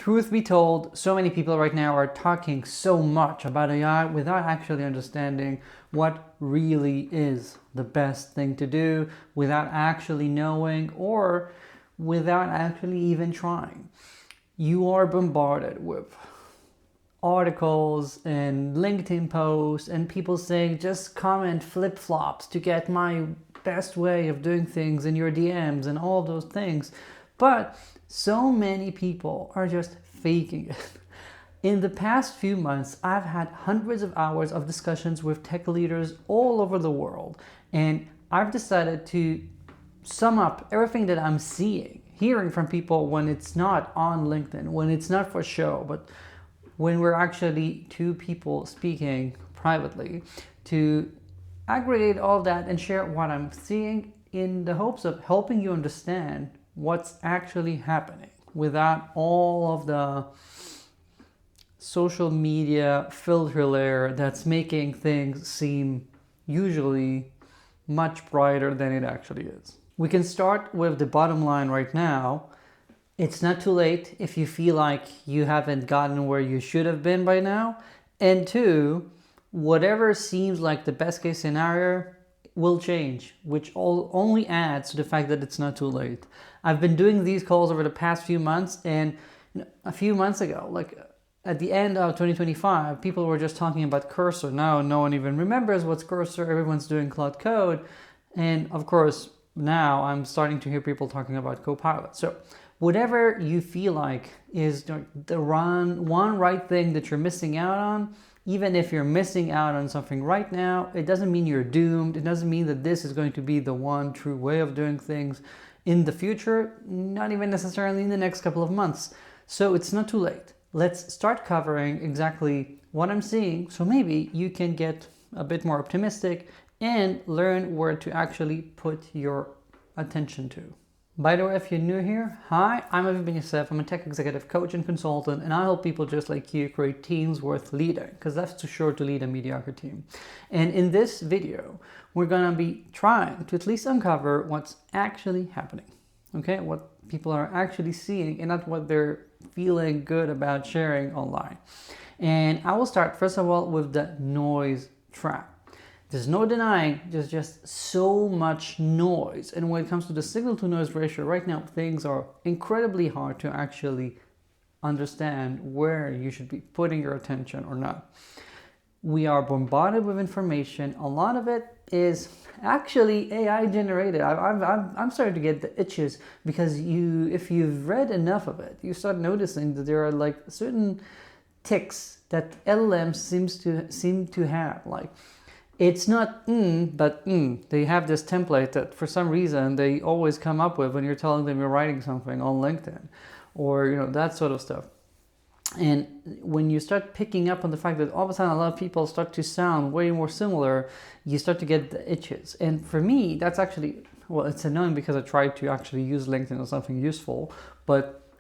truth be told, so many people right now are talking so much about AI without actually understanding what really is the best thing to do, without actually knowing or without actually even trying. You are bombarded with articles and LinkedIn posts and people saying just comment flip-flops to get my best way of doing things in your DMs and all those things. But so many people are just faking it. In the past few months, I've had hundreds of hours of discussions with tech leaders all over the world, and I've decided to sum up everything that I'm seeing, hearing from people when it's not on LinkedIn, when it's not for show, but when we're actually two people speaking privately, to aggregate all that and share what I'm seeing in the hopes of helping you understand what's actually happening without all of the social media filter layer that's making things seem usually much brighter than it actually is. We can start with the bottom line right now. It's not too late if you feel like you haven't gotten where you should have been by now. And two, whatever seems like the best case scenario will change, which only adds to the fact that it's not too late. I've been doing these calls over the past few months, and a few months ago, like at the end of 2025, people were just talking about Cursor. Now no one even remembers what's Cursor. Everyone's doing Cloud Code. And of course, now I'm starting to hear people talking about Copilot. So whatever you feel like is the one right thing that you're missing out on, even if you're missing out on something right now, it doesn't mean you're doomed. It doesn't mean that this is going to be the one true way of doing things in the future, not even necessarily in the next couple of months. So it's not too late. Let's start covering exactly what I'm seeing, so maybe you can get a bit more optimistic and learn where to actually put your attention to. By the way, if you're new here, hi, I'm Aviv Ben-Yosef. I'm a tech executive coach and consultant, and I help people just like you create teams worth leading, because that's too short to lead a mediocre team. And in this video, we're gonna be trying to at least uncover what's actually happening, okay? What people are actually seeing and not what they're feeling good about sharing online. And I will start, first of all, with the noise trap. There's no denying there's just so much noise. And when it comes to the signal to noise ratio, right now, things are incredibly hard to actually understand where you should be putting your attention or not. We are bombarded with information. A lot of it is actually AI generated. I'm starting to get the itches because if you've read enough of it, you start noticing that there are like certain tics that LLMs seem to have. Like, it's not but They have this template that for some reason they always come up with when you're telling them you're writing something on LinkedIn, or that sort of stuff. And when you start picking up on the fact that all of a sudden a lot of people start to sound way more similar, you start to get the itches. And for me, that's actually, well, it's annoying because I try to actually use LinkedIn as something useful, but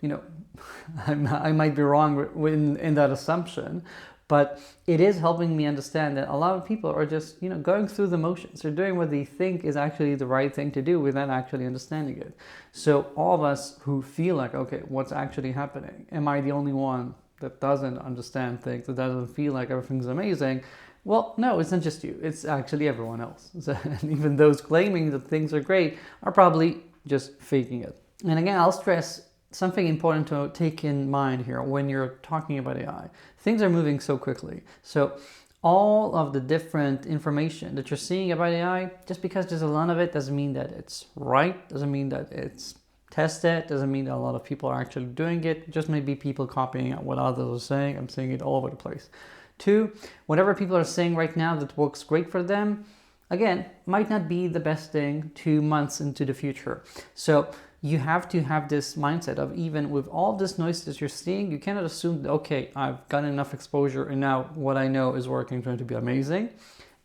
I might be wrong in that assumption. But it is helping me understand that a lot of people are just, going through the motions. They're doing what they think is actually the right thing to do without actually understanding it. So all of us who feel like, okay, what's actually happening? Am I the only one that doesn't understand things, that doesn't feel like everything's amazing? Well, no, it's not just you. It's actually everyone else. So, and even those claiming that things are great are probably just faking it. And again, I'll stress something important to take in mind here when you're talking about AI. Things are moving so quickly. So all of the different information that you're seeing about AI, just because there's a lot of it doesn't mean that it's right, doesn't mean that it's tested, doesn't mean that a lot of people are actually doing it. It just may be people copying what others are saying. I'm seeing it all over the place. Two, whatever people are saying right now that works great for them, again, might not be the best thing 2 months into the future. So you have to have this mindset of, even with all this noise that you're seeing, you cannot assume that, okay, I've got enough exposure and now what I know is working, going to be amazing.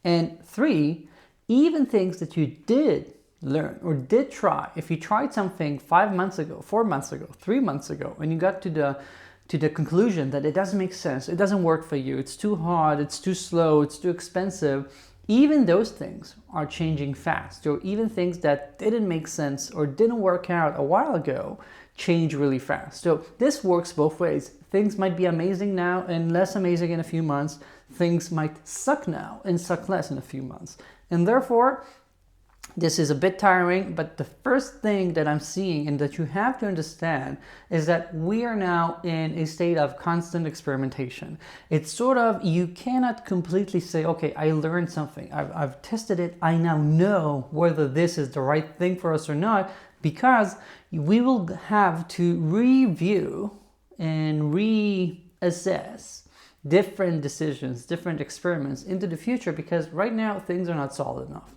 And three, even things that you did learn or did try, if you tried something 5 months ago, 4 months ago, 3 months ago, and you got to the conclusion that it doesn't make sense, it doesn't work for you, it's too hard, it's too slow, it's too expensive, even those things are changing fast. Or even things that didn't make sense or didn't work out a while ago change really fast. So this works both ways. Things might be amazing now and less amazing in a few months. Things might suck now and suck less in a few months. And therefore, this is a bit tiring, but the first thing that I'm seeing and that you have to understand is that we are now in a state of constant experimentation. It's sort of, you cannot completely say, okay, I learned something. I've tested it. I now know whether this is the right thing for us or not, because we will have to review and reassess different decisions, different experiments into the future, because right now things are not solid enough.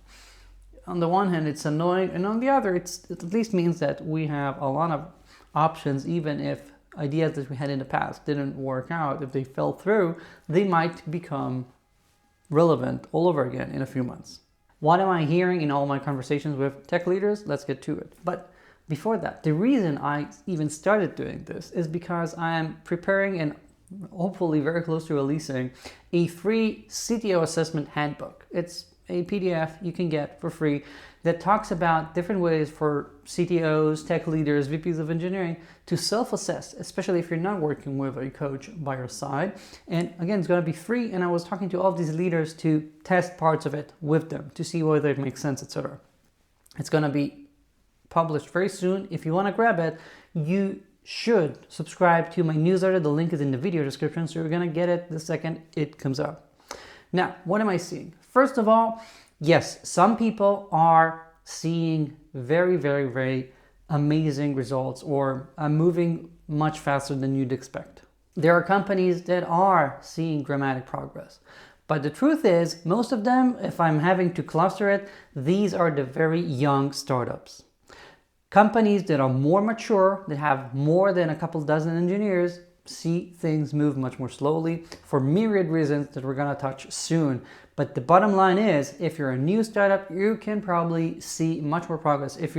On the one hand, it's annoying, and on the other, it at least means that we have a lot of options. Even if ideas that we had in the past didn't work out, if they fell through, they might become relevant all over again in a few months. What am I hearing in all my conversations with tech leaders? Let's get to it. But before that, the reason I even started doing this is because I am preparing and hopefully very close to releasing a free CTO assessment handbook. It's a PDF you can get for free that talks about different ways for CTOs, tech leaders, VPs of engineering to self-assess, especially if you're not working with a coach by your side. And again, it's going to be free. And I was talking to all of these leaders to test parts of it with them to see whether it makes sense, etc. It's going to be published very soon. If you want to grab it, you should subscribe to my newsletter. The link is in the video description, so you're going to get it the second it comes out. Now, what am I seeing? First of all, yes, some people are seeing very, very, very amazing results or are moving much faster than you'd expect. There are companies that are seeing dramatic progress. But the truth is, most of them, if I'm having to cluster it, these are the very young startups. Companies that are more mature, that have more than a couple dozen engineers, see things move much more slowly for myriad reasons that we're going to touch soon. But the bottom line is, if you're a new startup, you can probably see much more progress. If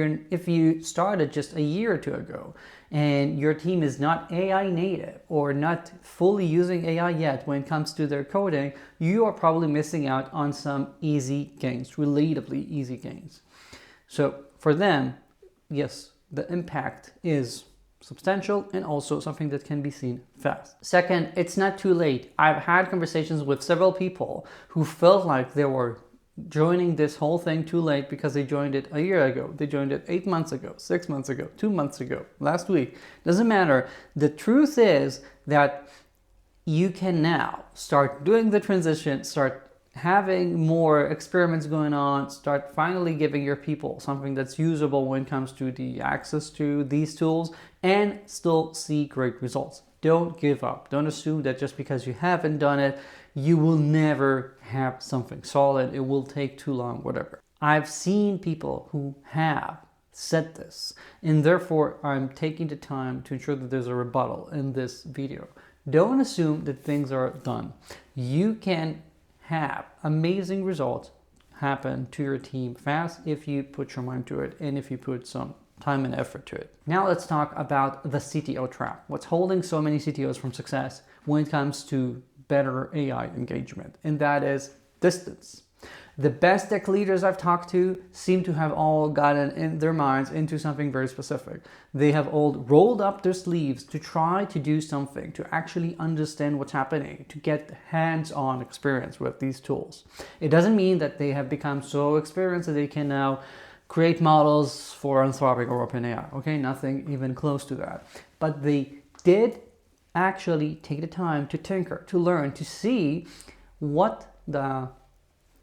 you started just a year or two ago and your team is not AI native or not fully using AI yet when it comes to their coding, you are probably missing out on some easy gains, relatively easy gains. So for them, yes, the impact is substantial and also something that can be seen fast. Second, it's not too late. I've had conversations with several people who felt like they were joining this whole thing too late because they joined it a year ago. They joined it 8 months ago, 6 months ago, 2 months ago, last week. Doesn't matter. The truth is that you can now start doing the transition, start having more experiments going on, start finally giving your people something that's usable when it comes to the access to these tools, and still see great results. Don't give up. Don't assume that just because you haven't done it, you will never have something solid. It will take too long, whatever. I've seen people who have said this, and therefore I'm taking the time to ensure that there's a rebuttal in this video. Don't assume that things are done. You can have amazing results happen to your team fast if you put your mind to it and if you put some time and effort to it. Now let's talk about the CTO trap. What's holding so many CTOs from success when it comes to better AI engagement, and that is distance. The best tech leaders I've talked to seem to have all gotten in their minds into something very specific. They have all rolled up their sleeves to try to do something, to actually understand what's happening, to get hands-on experience with these tools. It doesn't mean that they have become so experienced that they can now create models for Anthropic or OpenAI. Okay, nothing even close to that. But they did actually take the time to tinker, to learn, to see what the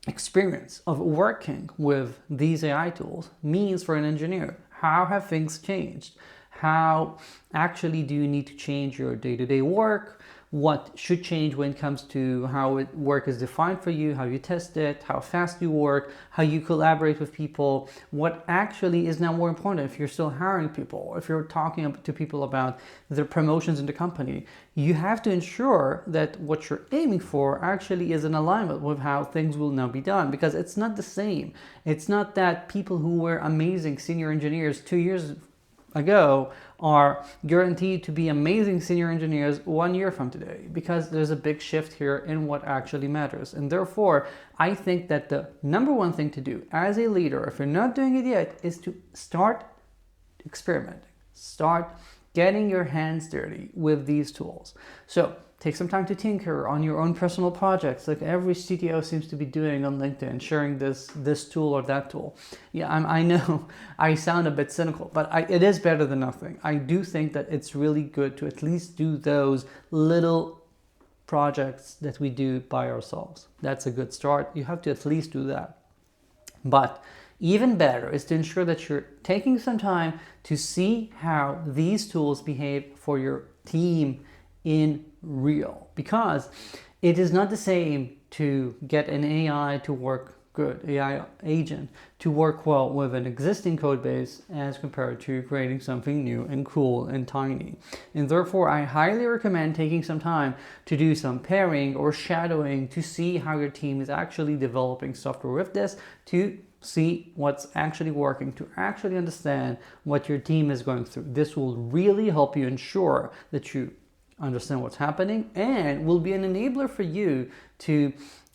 experience of working with these AI tools means for an engineer. How have things changed? How actually do you need to change your day-to-day work? What should change when it comes to how work is defined for you, how you test it, how fast you work, how you collaborate with people, what actually is now more important if you're still hiring people, if you're talking to people about their promotions in the company. You have to ensure that what you're aiming for actually is in alignment with how things will now be done, because it's not the same. It's not that people who were amazing senior engineers 2 years ago are guaranteed to be amazing senior engineers 1 year from today, because there's a big shift here in what actually matters. And therefore, I think that the number one thing to do as a leader, if you're not doing it yet, is to start experimenting. Start getting your hands dirty with these tools. So take some time to tinker on your own personal projects, like every CTO seems to be doing on LinkedIn, sharing this tool or that tool. Yeah, I know I sound a bit cynical, but it is better than nothing. I do think that it's really good to at least do those little projects that we do by ourselves. That's a good start. You have to at least do that. But even better is to ensure that you're taking some time to see how these tools behave for your team in real, because it is not the same to get an AI to work good, AI agent to work well with an existing code base as compared to creating something new and cool and tiny. And therefore, I highly recommend taking some time to do some pairing or shadowing to see how your team is actually developing software with this, to see what's actually working, to actually understand what your team is going through. This will really help you ensure that you understand what's happening, and will be an enabler for you to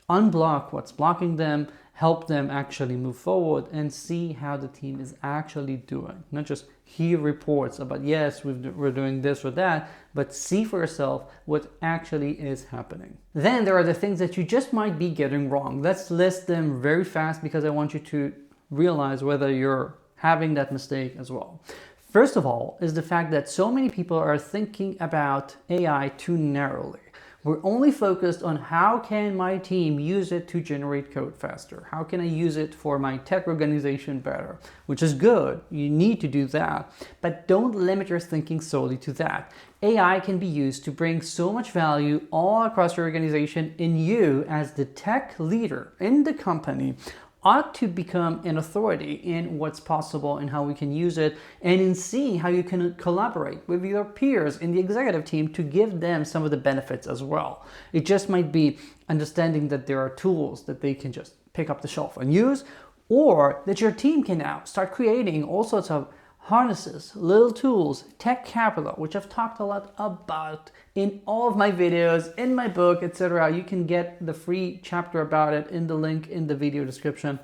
unblock what's blocking them, help them actually move forward, and see how the team is actually doing. Not just hear reports about, yes, we're doing this or that, but see for yourself what actually is happening. Then there are the things that you just might be getting wrong. Let's list them very fast because I want you to realize whether you're having that mistake as well. First of all is the fact that so many people are thinking about AI too narrowly. We're only focused on how can my team use it to generate code faster? How can I use it for my tech organization better? Which is good, you need to do that, but don't limit your thinking solely to that. AI can be used to bring so much value all across your organization, and you as the tech leader in the company ought to become an authority in what's possible and how we can use it, and in seeing how you can collaborate with your peers in the executive team to give them some of the benefits as well. It just might be understanding that there are tools that they can just pick up the shelf and use, or that your team can now start creating all sorts of harnesses, little tools, tech capital, which I've talked a lot about in all of my videos, in my book, etc. You can get the free chapter about it in the link in the video description.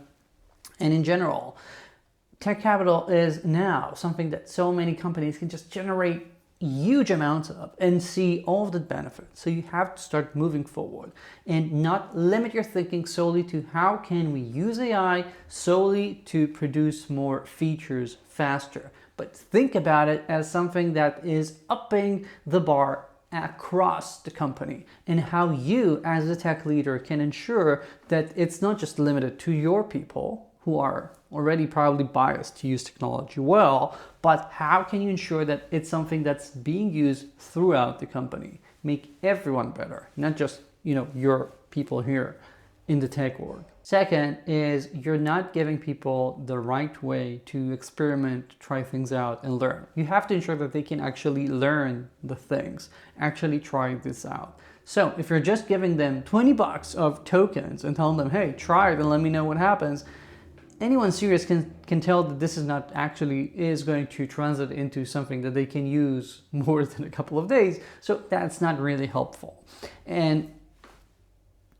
And in general, tech capital is now something that so many companies can just generate huge amounts of and see all of the benefits. So you have to start moving forward and not limit your thinking solely to how can we use AI solely to produce more features faster, but think about it as something that is upping the bar across the company, and how you as a tech leader can ensure that it's not just limited to your people who are already probably biased to use technology well, but how can you ensure that it's something that's being used throughout the company? Make everyone better, not just, your people here in the tech org. Second is you're not giving people the right way to experiment, try things out, and learn. You have to ensure that they can actually learn the things, actually try this out. So if you're just giving them $20 of tokens and telling them, hey, try it and let me know what happens, anyone serious can tell that this is not actually is going to translate into something that they can use more than a couple of days. So that's not really helpful. And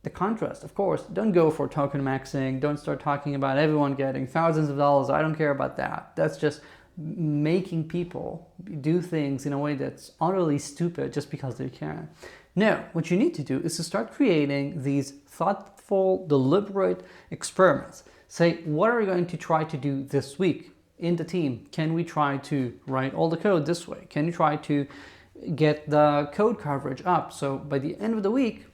the contrast, of course, don't go for token maxing. Don't start talking about everyone getting thousands of dollars. I don't care about that. That's just making people do things in a way that's utterly stupid just because they can. No, what you need to do is to start creating these thoughtful, deliberate experiments. Say, what are we going to try to do this week in the team? Can we try to write all the code this way? Can you try to get the code coverage up? So by the end of the week,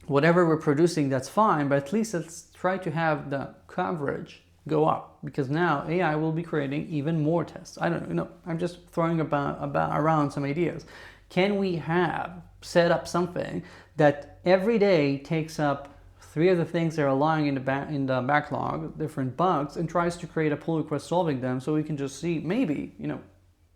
whatever we're producing, that's fine, but at least let's try to have the coverage go up, because now AI will be creating even more tests. I don't know, I'm just throwing around some ideas. Can we have set up something that every day takes up 3 of the things that are lying in the backlog, different bugs, and tries to create a pull request solving them, so we can just see, maybe,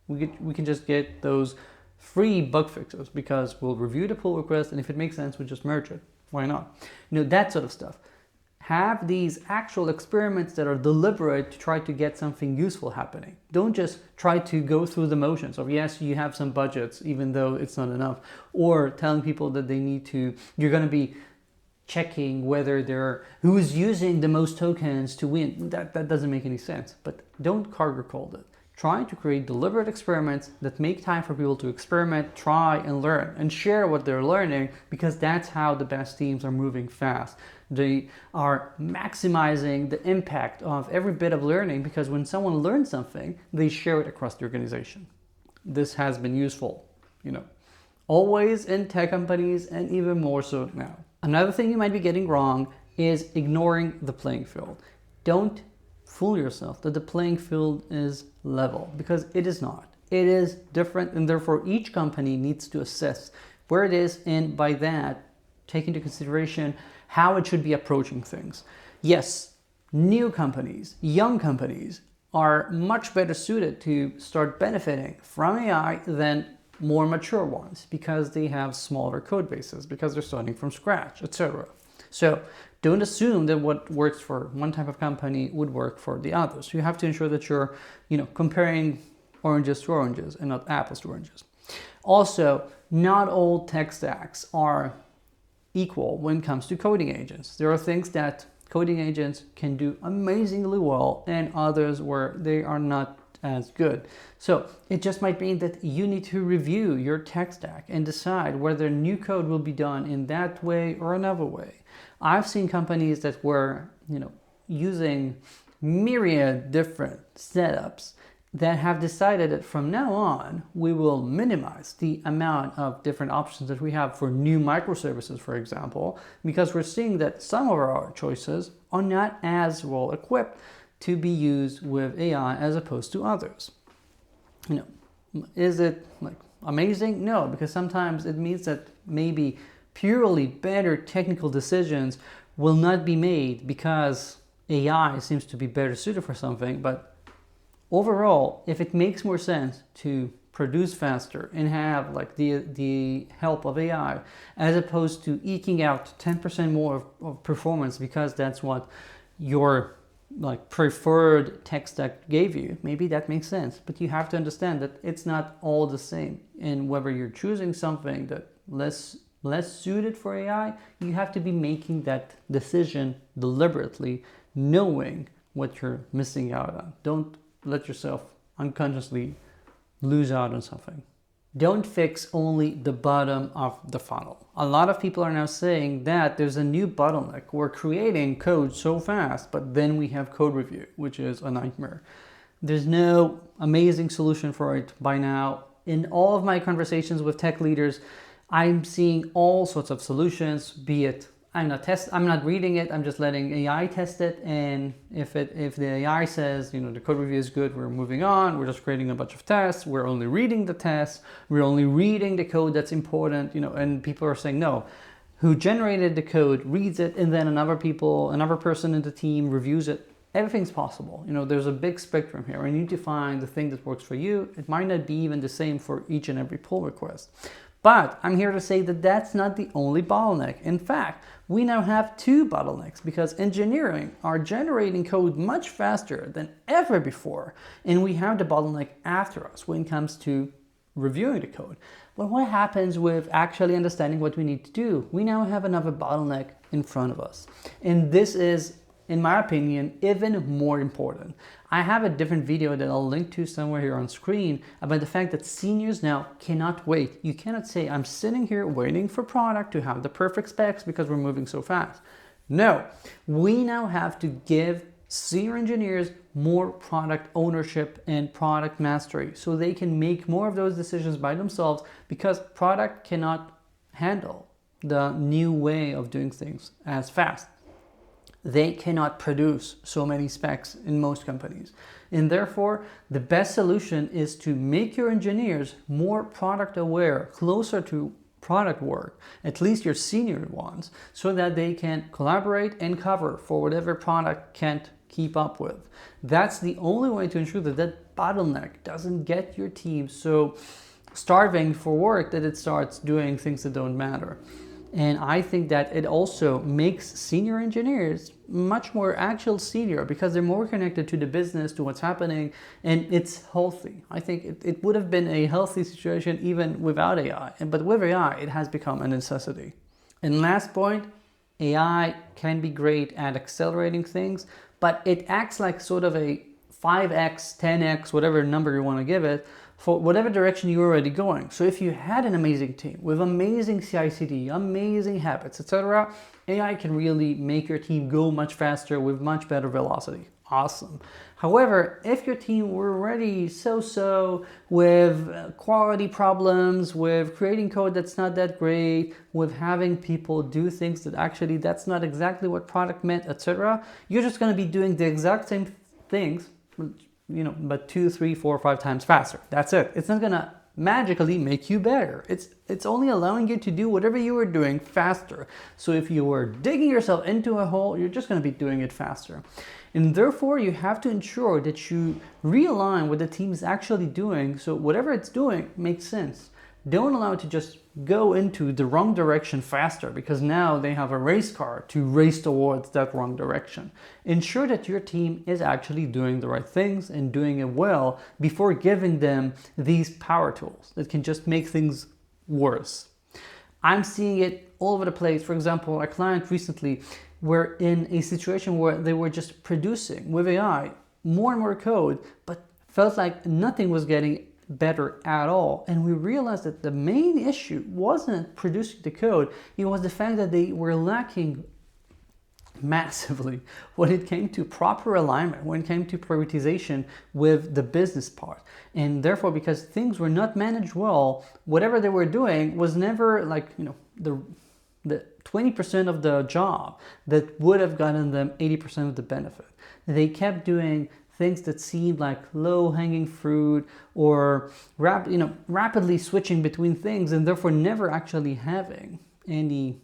we can just get those free bug fixes, because we'll review the pull request, and if it makes sense, we just merge it. Why not? That sort of stuff. Have these actual experiments that are deliberate to try to get something useful happening. Don't just try to go through the motions of, yes, you have some budgets, even though it's not enough, or telling people that you're going to be checking who's using the most tokens to win. That doesn't make any sense. But don't cargo code it. Try to create deliberate experiments that make time for people to experiment, try, and learn, and share what they're learning, because that's how the best teams are moving fast. They are maximizing the impact of every bit of learning, because when someone learns something, they share it across the organization. This has been useful, always in tech companies, and even more so now. Another thing you might be getting wrong is ignoring the playing field. Don't fool yourself that the playing field is level, because it is not. It is different, and therefore each company needs to assess where it is, and by that take into consideration how it should be approaching things. Yes, new companies, young companies are much better suited to start benefiting from AI than more mature ones, because they have smaller code bases, because they're starting from scratch, etc. So don't assume that what works for one type of company would work for the others. You have to ensure that you're, comparing oranges to oranges and not apples to oranges. Also, not all tech stacks are equal when it comes to coding agents. There are things that coding agents can do amazingly well, and others where they are not as good. So it just might mean that you need to review your tech stack and decide whether new code will be done in that way or another way. I've seen companies that were, using myriad different setups that have decided that from now on, we will minimize the amount of different options that we have for new microservices, for example, because we're seeing that some of our choices are not as well equipped to be used with AI as opposed to others. Is it amazing? No, because sometimes it means that maybe purely better technical decisions will not be made because AI seems to be better suited for something. But overall, if it makes more sense to produce faster and have the help of AI, as opposed to eking out 10% more of performance because that's what your preferred tech stack gave you, maybe that makes sense. But you have to understand that it's not all the same, and whether you're choosing something that less suited for AI, you have to be making that decision deliberately, knowing what you're missing out on. Don't let yourself unconsciously lose out on something. Don't fix only the bottom of the funnel. A lot of people are now saying that there's a new bottleneck. We're creating code so fast, but then we have code review, which is a nightmare. There's no amazing solution for it by now. In all of my conversations with tech leaders, I'm seeing all sorts of solutions, be it I'm not reading it, I'm just letting AI test it, and if the AI says, the code review is good, we're moving on, we're just creating a bunch of tests, we're only reading the tests, we're only reading the code that's important, and people are saying no. Who generated the code reads it, and then another person in the team reviews it. Everything's possible. There's a big spectrum here. You need to find the thing that works for you. It might not be even the same for each and every pull request. But I'm here to say that that's not the only bottleneck. In fact, we now have two bottlenecks, because engineering are generating code much faster than ever before. And we have the bottleneck after us when it comes to reviewing the code. But what happens with actually understanding what we need to do? We now have another bottleneck in front of us. And this is, in my opinion, even more important. I have a different video that I'll link to somewhere here on screen about the fact that seniors now cannot wait. You cannot say, I'm sitting here waiting for product to have the perfect specs because we're moving so fast. No, we now have to give senior engineers more product ownership and product mastery so they can make more of those decisions by themselves, because product cannot handle the new way of doing things as fast. They cannot produce so many specs in most companies. And therefore, the best solution is to make your engineers more product aware, closer to product work, at least your senior ones, so that they can collaborate and cover for whatever product can't keep up with. That's the only way to ensure that that bottleneck doesn't get your team so starving for work that it starts doing things that don't matter. And I think that it also makes senior engineers much more actual senior, because they're more connected to the business, to what's happening, and it's healthy. I think it would have been a healthy situation even without AI, but with AI, it has become a necessity. And last point, AI can be great at accelerating things, but it acts like sort of a 5x, 10x, whatever number you want to give it, for whatever direction you're already going. So if you had an amazing team with amazing CI/CD, amazing habits, etc., AI can really make your team go much faster with much better velocity. Awesome. However, if your team were already so-so with quality problems, with creating code that's not that great, with having people do things that actually that's not exactly what product meant, etc., you're just going to be doing the exact same things, but 2, 3, 4, 5 times faster. That's it. It's not going to magically make you better. It's only allowing you to do whatever you were doing faster. So if you were digging yourself into a hole, you're just going to be doing it faster. And therefore, you have to ensure that you realign what the team is actually doing, so whatever it's doing makes sense. Don't allow it to just go into the wrong direction faster, because now they have a race car to race towards that wrong direction. Ensure that your team is actually doing the right things and doing it well before giving them these power tools that can just make things worse. I'm seeing it all over the place. For example, a client recently were in a situation where they were just producing with AI more and more code, but felt like nothing was getting better at all. And we realized that the main issue wasn't producing the code, it was the fact that they were lacking massively when it came to proper alignment, when it came to prioritization with the business part. And therefore, because things were not managed well, whatever they were doing was never like, the 20% of the job that would have gotten them 80% of the benefit. They kept doing things that seemed like low-hanging fruit, or rapidly switching between things, and therefore never actually having any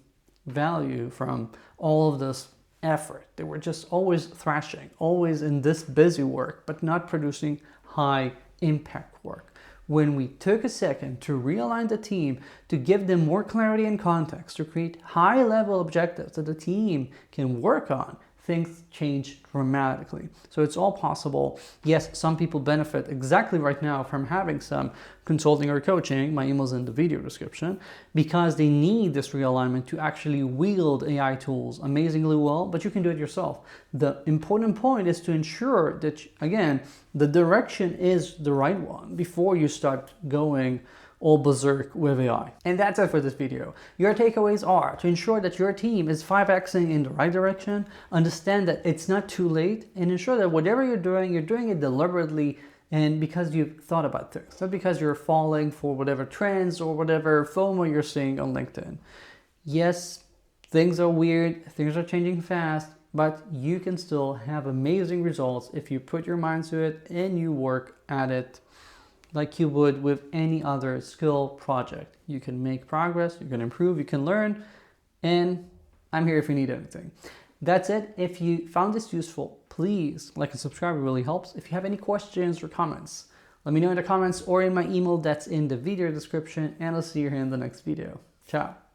value from all of this effort. They were just always thrashing, always in this busy work, but not producing high impact work. When we took a second to realign the team, to give them more clarity and context, to create high-level objectives that the team can work on, things change dramatically. So it's all possible. Yes, some people benefit exactly right now from having some consulting or coaching, my email's in the video description, because they need this realignment to actually wield AI tools amazingly well, but you can do it yourself. The important point is to ensure that, again, the direction is the right one before you start going all berserk with AI. And that's it for this video. Your takeaways are to ensure that your team is 5xing in the right direction, understand that it's not too late, and ensure that whatever you're doing it deliberately and because you've thought about things, not because you're falling for whatever trends or whatever FOMO you're seeing on LinkedIn. Yes, things are weird, things are changing fast, but you can still have amazing results if you put your mind to it and you work at it like you would with any other skill project. You can make progress, you can improve, you can learn, and I'm here if you need anything. That's it. If you found this useful, please like and subscribe, it really helps. If you have any questions or comments, let me know in the comments or in my email that's in the video description, and I'll see you here in the next video. Ciao.